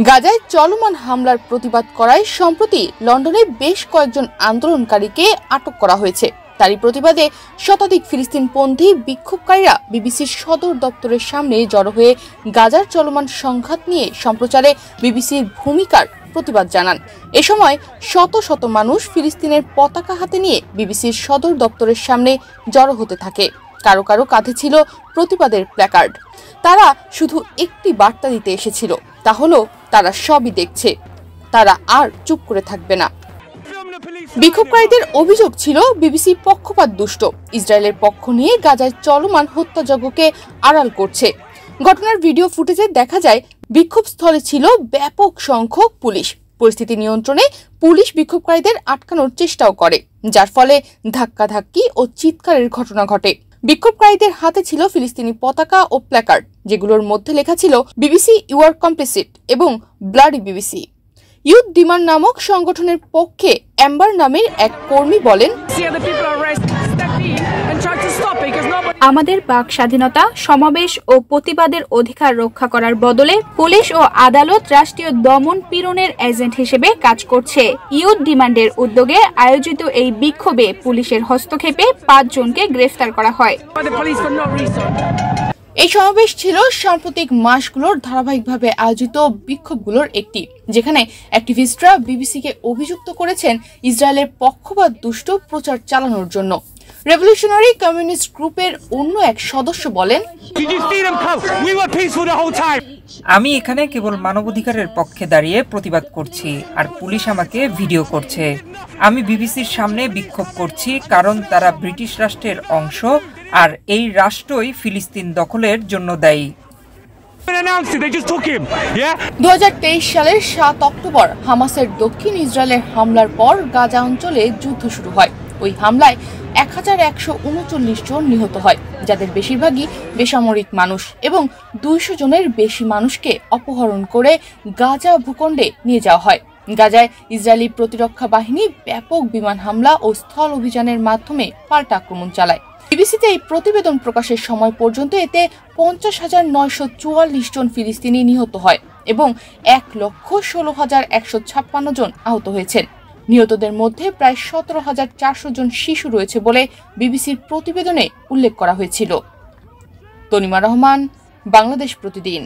গাজায় চলমান হামলার প্রতিবাদ করায় সম্প্রতি লন্ডনে বেশ কয়েকজন আন্দোলনকারীকে আটক করা হয়েছে। তারই প্রতিবাদে শতাধিক ফিলিস্তিনপন্থী বিক্ষোভকারীরা বিবিসির সদর দপ্তরের সামনে জড়ো হয়ে গাজার চলমান সংঘাত নিয়ে সম্প্রচারে বিবিসির ভূমিকার প্রতিবাদ জানান। এ সময় শত শত মানুষ ফিলিস্তিনের পতাকা হাতে নিয়ে বিবিসির সদর দপ্তরের সামনে জড়ো হতে থাকে। কারো কারো কাঁধে ছিল প্রতিবাদের প্ল্যাকার্ড। তারা শুধু একটি বার্তা দিতে এসেছিল, তা হলো তারা সবই দেখছে, তারা আর চুপ করে থাকবে না। বিক্ষোভকারীদের অভিযোগ ছিল বিবিসি পক্ষপাত দুষ্ট, ইসরায়েলের পক্ষ নিয়ে গাজায় চলমান হত্যাযজ্ঞকে আড়াল করছে। ঘটনার ভিডিও ফুটেজে দেখা যায় বিক্ষোভস্থলে ছিল ব্যাপক সংখ্যক পুলিশ। পরিস্থিতি নিয়ন্ত্রণে পুলিশ বিক্ষোভকারীদের আটকানোর চেষ্টাও করে, যার ফলে ধাক্কাধাক্কি ও চিৎকারের ঘটনা ঘটে। বিক্ষোভকারীদের হাতে ছিল ফিলিস্তিনি পতাকা ও প্ল্যাকার্ড, যেগুলোর মধ্যে লেখা ছিল বিবিসি ইউ আর কমপ্লিসিট এবং ব্লাডি বিবিসি। ইউথ ডিমান্ড নামক সংগঠনের পক্ষে অ্যাম্বার নামের এক কর্মী বলেন, আমাদের বাক স্বাধীনতা, সমাবেশ ও প্রতিবাদের অধিকার রক্ষা করার বদলে পুলিশ ও আদালত রাষ্ট্রীয় দমন পীড়নের এজেন্ট হিসেবে কাজ করছে। ইউথ ডিমান্ডের উদ্যোগে আয়োজিত এই বিক্ষোভে পুলিশের হস্তক্ষেপে 5 জনকে গ্রেফতার করা হয়। এই সমাবেশ ছিল সাম্প্রতিক মাসগুলোর ধারাবাহিকভাবে আয়োজিত বিক্ষোভগুলোর একটি, যেখানে অ্যাক্টিভিস্টরা বিবিসিকে অভিযুক্ত করেছেন ইসরায়েলের পক্ষপাত দুষ্ট প্রচার চালানোর জন্য। রেভলিউশনারি কমিউনিস্ট গ্রুপের অন্য এক সদস্য বলেন, আমি এখানে কেবল মানবাধিকারের পক্ষে দাঁড়িয়ে প্রতিবাদ করছি, আর পুলিশ আমাকে ভিডিও করছে। আমি বিবিসির সামনে বিক্ষোভ করছি কারণ তারা ব্রিটিশ রাষ্ট্রের অংশ, আর এই রাষ্ট্রই ফিলিস্তিন দখলের জন্য দায়ী। 2023 সালের 7 অক্টোবর হামাসের দক্ষিণ ইসরায়েলের হামলার পর গাজা অঞ্চলে যুদ্ধ শুরু হয়। ওই হামলায় 1139 জন নিহত হয়, যাদের বেশিরভাগই বেসামরিক মানুষ, এবং 200 জনের বেশি মানুষকে অপহরণ করে গাজা ভূখণ্ডে নিয়ে যাওয়া হয়। গাজায় ইসরায়েলি প্রতিরক্ষা বাহিনী ব্যাপক বিমান হামলা ও স্থল অভিযানের মাধ্যমে পাল্টা আক্রমণ চালায়। বিবিসিতে এই প্রতিবেদন প্রকাশের সময় পর্যন্ত এতে 50,944 জন ফিলিস্তিনি নিহত হয় এবং 1,16,156 জন আহত হয়েছেন। নিহতদের মধ্যে প্রায় 17,400 জন শিশু রয়েছে বলে বিবিসির প্রতিবেদনে উল্লেখ করা হয়েছিল। তনিমা রহমান, বাংলাদেশ প্রতিদিন।